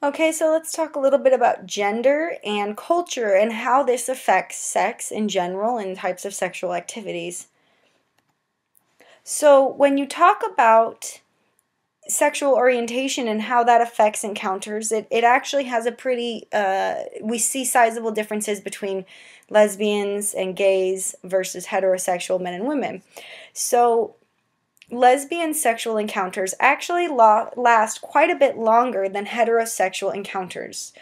Okay, so let's talk a little bit about gender and culture and how this affects sex in general and types of sexual activities. So, when you talk about sexual orientation and how that affects encounters, it actually has a pretty, we see sizable differences between lesbians and gays versus heterosexual men and women. So, lesbian sexual encounters actually last quite a bit longer than heterosexual encounters.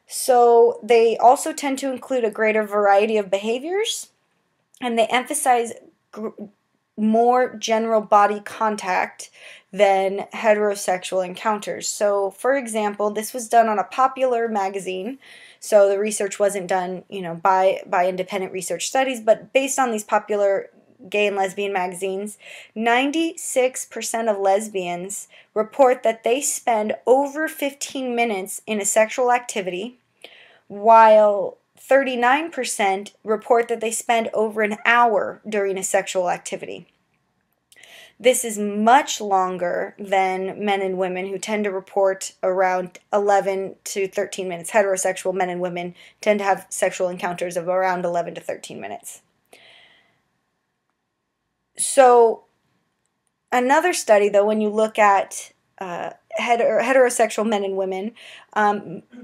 So they also tend to include a greater variety of behaviors, and they emphasize more general body contact than heterosexual encounters. So, for example, this was done on a popular magazine. So the research wasn't done, by independent research studies, but based on these popular gay and lesbian magazines, 96% of lesbians report that they spend over 15 minutes in a sexual activity, while 39% report that they spend over an hour during a sexual activity. This is much longer than men and women, who tend to report around 11 to 13 minutes. Heterosexual men and women tend to have sexual encounters of around 11 to 13 minutes. So, another study, though, when you look at heterosexual men and women,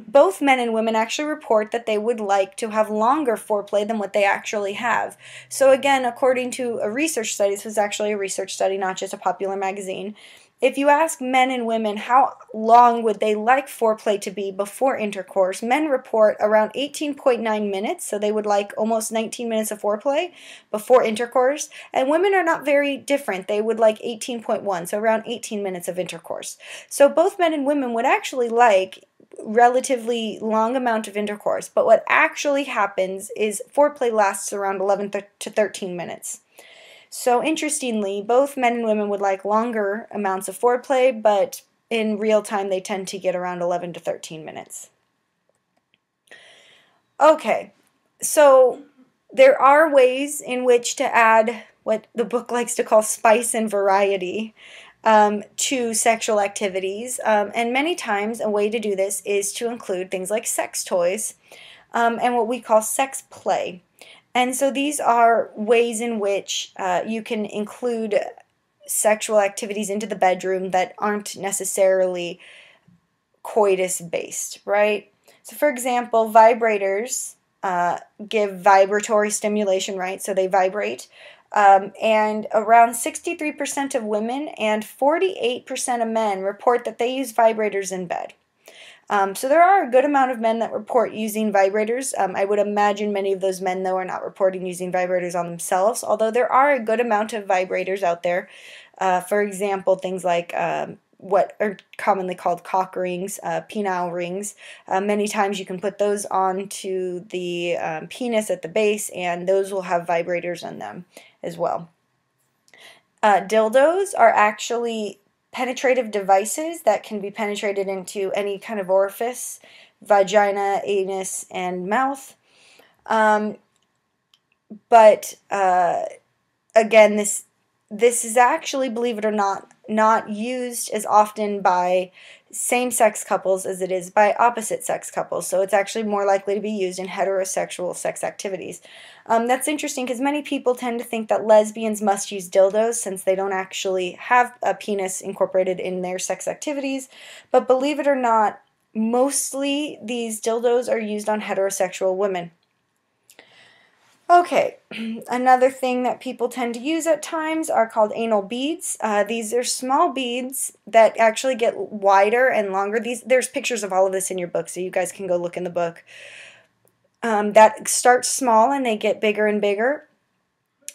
both men and women actually report that they would like to have longer foreplay than what they actually have. So again, according to a research study, this was actually a research study, not just a popular magazine, if you ask men and women how long would they like foreplay to be before intercourse, men report around 18.9 minutes, so they would like almost 19 minutes of foreplay before intercourse, and women are not very different. They would like 18.1, so around 18 minutes of intercourse. So both men and women would actually like relatively long amount of intercourse, but what actually happens is foreplay lasts around 11 to 13 minutes. So interestingly, both men and women would like longer amounts of foreplay, but in real time they tend to get around 11 to 13 minutes. Okay, so there are ways in which to add what the book likes to call spice and variety to sexual activities, and many times a way to do this is to include things like sex toys and what we call sex play. And so these are ways in which you can include sexual activities into the bedroom that aren't necessarily coitus based, right? So for example, vibrators give vibratory stimulation, right? So they vibrate. And around 63% of women and 48% of men report that they use vibrators in bed. So there are a good amount of men that report using vibrators. I would imagine many of those men, though, are not reporting using vibrators on themselves, although there are a good amount of vibrators out there. For example, things like what are commonly called cock rings, penile rings. Many times you can put those onto the penis at the base, and those will have vibrators on them as well. Dildos are actually penetrative devices that can be penetrated into any kind of orifice, vagina, anus, and mouth. But again, this is actually, believe it or not used as often by same-sex couples as it is by opposite-sex couples. So it's actually more likely to be used in heterosexual sex activities. That's interesting because many people tend to think that lesbians must use dildos since they don't actually have a penis incorporated in their sex activities. But believe it or not, mostly these dildos are used on heterosexual women. Okay, another thing that people tend to use at times are called anal beads. These are small beads that actually get wider and longer. There's pictures of all of this in your book, so you guys can go look in the book. That start small and they get bigger and bigger.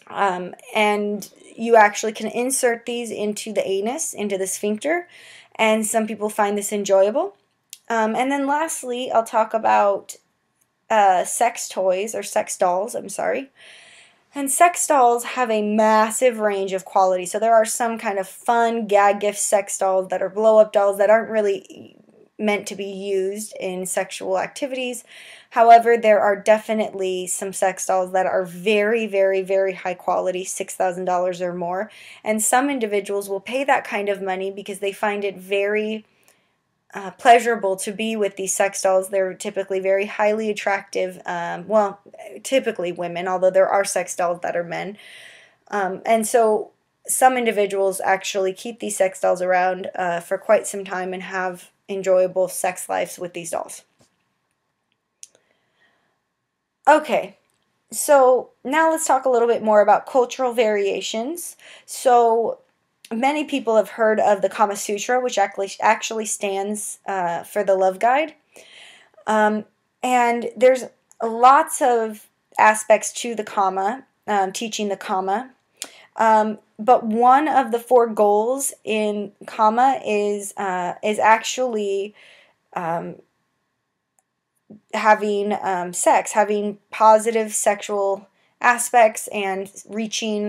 And you actually can insert these into the anus, into the sphincter, and some people find this enjoyable. And then lastly, I'll talk about sex toys, or sex dolls, I'm sorry. And sex dolls have a massive range of quality. So there are some kind of fun gag gift sex dolls that are blow-up dolls that aren't really meant to be used in sexual activities. However, there are definitely some sex dolls that are very, very, very high quality, $6,000 or more. And some individuals will pay that kind of money because they find it very pleasurable to be with these sex dolls. They're typically very highly attractive. Well, typically women, although there are sex dolls that are men. And so some individuals actually keep these sex dolls around for quite some time and have enjoyable sex lives with these dolls. Okay, so now let's talk a little bit more about cultural variations. So many people have heard of the Kama Sutra, which actually stands for the Love Guide. And there's lots of aspects to the Kama, teaching the Kama. But one of the 4 goals in Kama is actually having sex, having positive sexual aspects, and reaching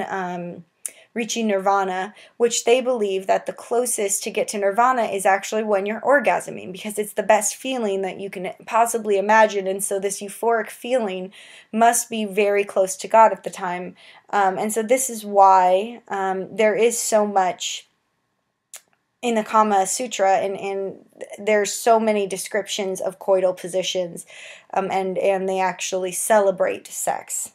nirvana, which they believe that the closest to get to nirvana is actually when you're orgasming, because it's the best feeling that you can possibly imagine, and so this euphoric feeling must be very close to God at the time. And so this is why there is so much in the Kama Sutra, and there's so many descriptions of coital positions, and they actually celebrate sex.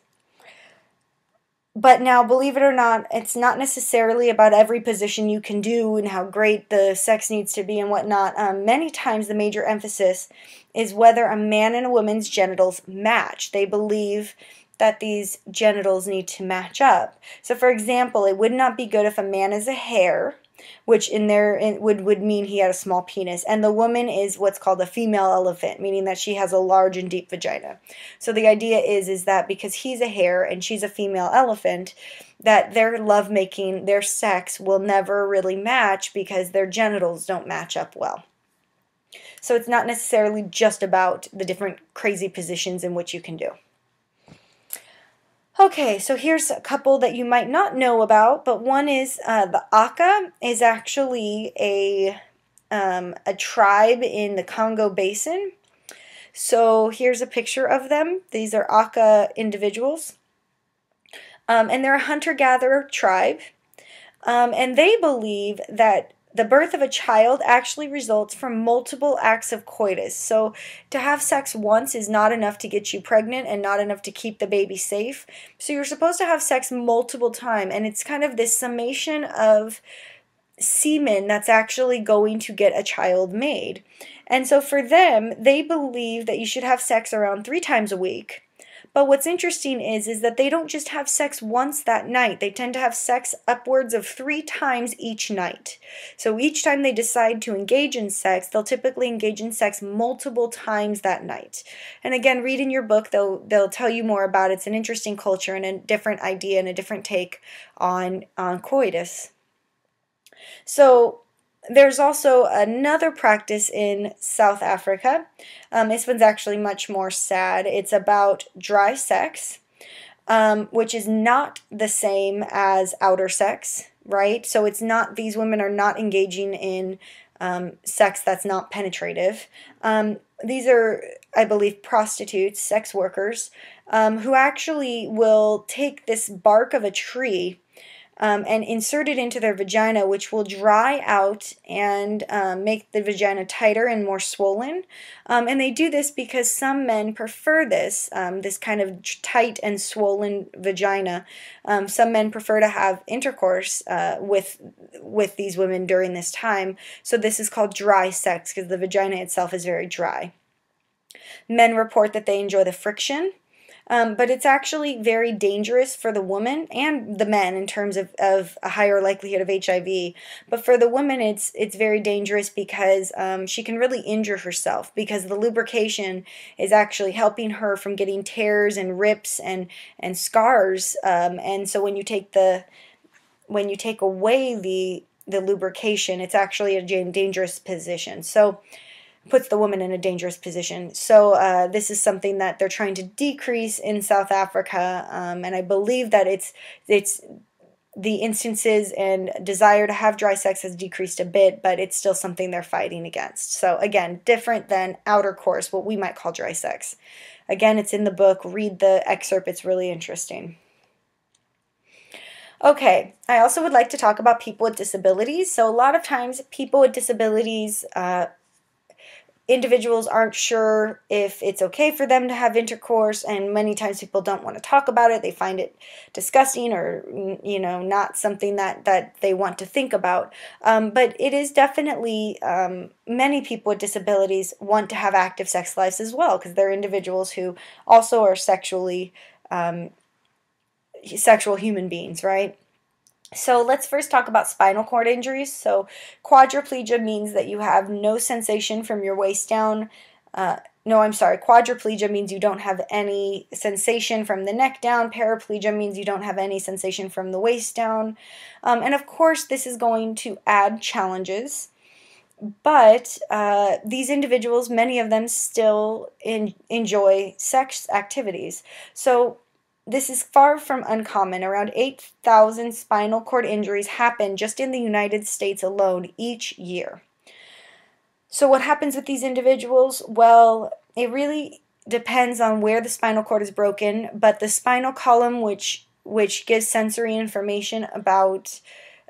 But now, believe it or not, it's not necessarily about every position you can do and how great the sex needs to be and whatnot. Many times the major emphasis is whether a man and a woman's genitals match. They believe that these genitals need to match up. So for example, it would not be good if a man is a hare, which would mean he had a small penis, and the woman is what's called a female elephant, meaning that she has a large and deep vagina. So the idea is that because he's a hare and she's a female elephant, that their lovemaking, their sex will never really match because their genitals don't match up well. So it's not necessarily just about the different crazy positions in which you can do. Okay, so here's a couple that you might not know about, but one is the Aka is actually a tribe in the Congo Basin. So here's a picture of them. These are Aka individuals, and they're a hunter-gatherer tribe, and they believe that the birth of a child actually results from multiple acts of coitus. So to have sex once is not enough to get you pregnant and not enough to keep the baby safe. So you're supposed to have sex multiple times, and it's kind of this summation of semen that's actually going to get a child made. And so for them, they believe that you should have sex around 3 times a week. But what's interesting is that they don't just have sex once that night. They tend to have sex upwards of 3 times each night. So each time they decide to engage in sex, they'll typically engage in sex multiple times that night. And again, read in your book, they'll tell you more about it. It's an interesting culture and a different idea and a different take on coitus. So there's also another practice in South Africa. This one's actually much more sad. It's about dry sex, which is not the same as outer sex, right? So it's not, these women are not engaging in sex that's not penetrative. These are, I believe, prostitutes, sex workers, who actually will take this bark of a tree and insert it into their vagina, which will dry out and make the vagina tighter and more swollen. And they do this because some men prefer this, this kind of tight and swollen vagina. Some men prefer to have intercourse with these women during this time. So this is called dry sex because the vagina itself is very dry. Men report that they enjoy the friction. But it's actually very dangerous for the woman and the men in terms of a higher likelihood of HIV. But for the woman, it's very dangerous because she can really injure herself because the lubrication is actually helping her from getting tears and rips and scars. And so when you take away the lubrication, it's actually a dangerous position. So puts the woman in a dangerous position. So this is something that they're trying to decrease in South Africa, and I believe that it's the instances and desire to have dry sex has decreased a bit, but it's still something they're fighting against. So again, different than outer course, what we might call dry sex. Again, it's in the book. Read the excerpt. It's really interesting. Okay, I also would like to talk about people with disabilities. So a lot of times people with disabilities individuals aren't sure if it's okay for them to have intercourse, and many times people don't want to talk about it. They find it disgusting, or not something that they want to think about. But it is definitely, many people with disabilities want to have active sex lives as well, because they're individuals who also are sexual human beings, right? So let's first talk about spinal cord injuries. So quadriplegia means that you have no sensation from your waist down. No, I'm sorry. Quadriplegia means you don't have any sensation from the neck down. Paraplegia means you don't have any sensation from the waist down. And of course, this is going to add challenges. But these individuals, many of them still enjoy sex activities. So this is far from uncommon. Around 8,000 spinal cord injuries happen just in the United States alone each year. So what happens with these individuals? Well, it really depends on where the spinal cord is broken, but the spinal column, which gives sensory information about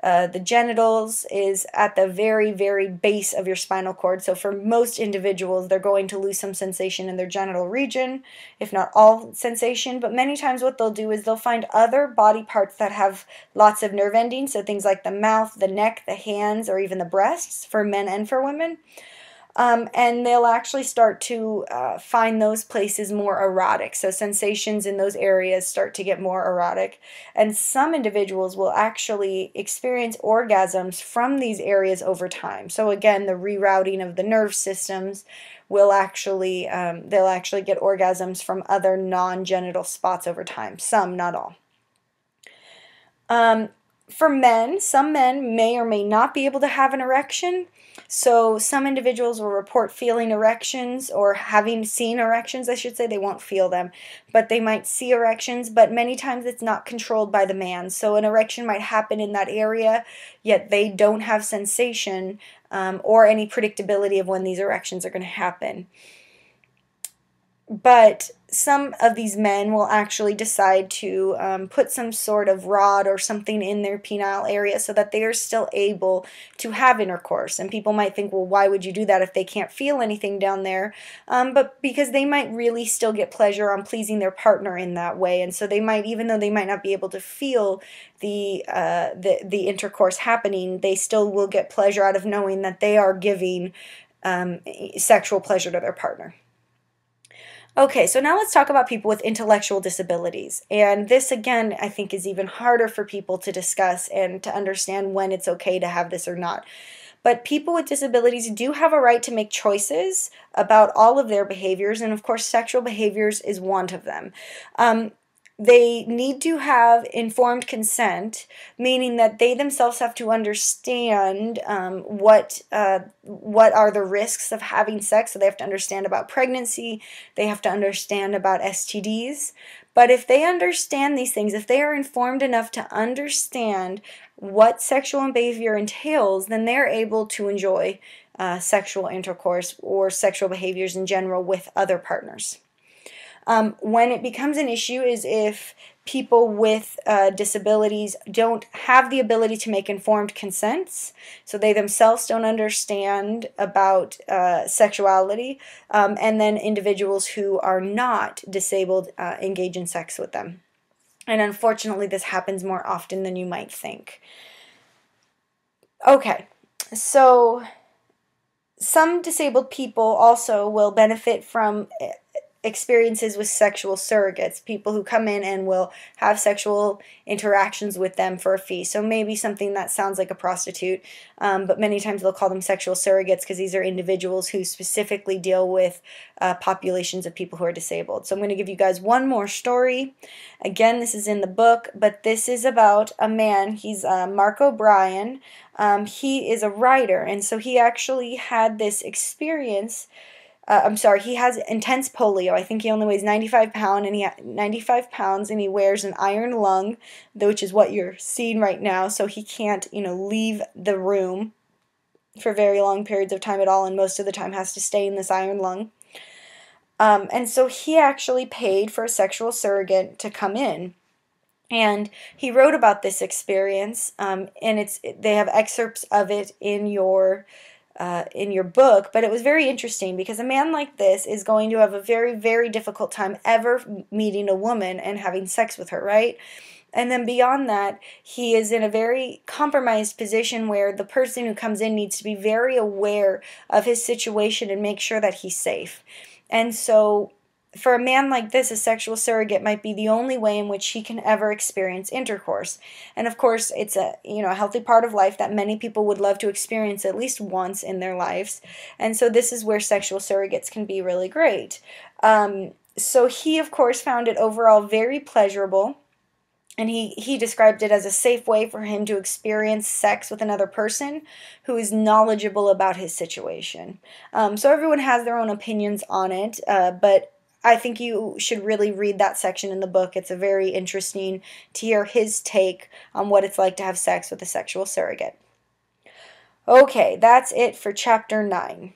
the genitals, is at the very, very base of your spinal cord. So for most individuals, they're going to lose some sensation in their genital region, if not all sensation. But many times what they'll do is they'll find other body parts that have lots of nerve endings, so things like the mouth, the neck, the hands, or even the breasts, for men and for women. And they'll actually start to find those places more erotic. So sensations in those areas start to get more erotic. And some individuals will actually experience orgasms from these areas over time. So again, the rerouting of the nerve systems will actually, they'll actually get orgasms from other non-genital spots over time. Some, not all. For men, some men may or may not be able to have an erection. So some individuals will report feeling erections, or having seen erections, I should say. They won't feel them, but they might see erections, but many times it's not controlled by the man. So an erection might happen in that area, yet they don't have sensation or any predictability of when these erections are going to happen. But some of these men will actually decide to put some sort of rod or something in their penile area so that they are still able to have intercourse. And people might think, well, why would you do that if they can't feel anything down there? But because they might really still get pleasure on pleasing their partner in that way. And so they might, even though they might not be able to feel the intercourse happening, they still will get pleasure out of knowing that they are giving sexual pleasure to their partner. Okay, so now let's talk about people with intellectual disabilities. And this, again, I think is even harder for people to discuss and to understand when it's okay to have this or not. But people with disabilities do have a right to make choices about all of their behaviors, and of course, sexual behaviors is one of them. They need to have informed consent, meaning that they themselves have to understand what are the risks of having sex. So they have to understand about pregnancy. They have to understand about STDs. But if they understand these things, if they are informed enough to understand what sexual behavior entails, then they're able to enjoy sexual intercourse or sexual behaviors in general with other partners. When it becomes an issue is if people with disabilities don't have the ability to make informed consents, so they themselves don't understand about sexuality, and then individuals who are not disabled engage in sex with them. And unfortunately, this happens more often than you might think. Okay, so some disabled people also will benefit from experiences with sexual surrogates, people who come in and will have sexual interactions with them for a fee. So maybe something that sounds like a prostitute, but many times they'll call them sexual surrogates because these are individuals who specifically deal with populations of people who are disabled. So I'm going to give you guys one more story. Again, this is in the book, but this is about a man. He's Mark O'Brien. He is a writer, and so he actually had this experience. He has intense polio. I think he only weighs 95 pounds, and he wears an iron lung, which is what you're seeing right now. So he can't, leave the room for very long periods of time at all, and most of the time has to stay in this iron lung. And so he actually paid for a sexual surrogate to come in. And he wrote about this experience, and they have excerpts of it in your in your book, but it was very interesting because a man like this is going to have a very, very difficult time ever meeting a woman and having sex with her, right? And then beyond that, he is in a very compromised position where the person who comes in needs to be very aware of his situation and make sure that he's safe. And so for a man like this, a sexual surrogate might be the only way in which he can ever experience intercourse. And of course, it's a healthy part of life that many people would love to experience at least once in their lives. And so this is where sexual surrogates can be really great. So he, of course, found it overall very pleasurable. And he described it as a safe way for him to experience sex with another person who is knowledgeable about his situation. So everyone has their own opinions on it, but I think you should really read that section in the book. It's a very interesting to hear his take on what it's like to have sex with a sexual surrogate. Okay, that's it for chapter 9.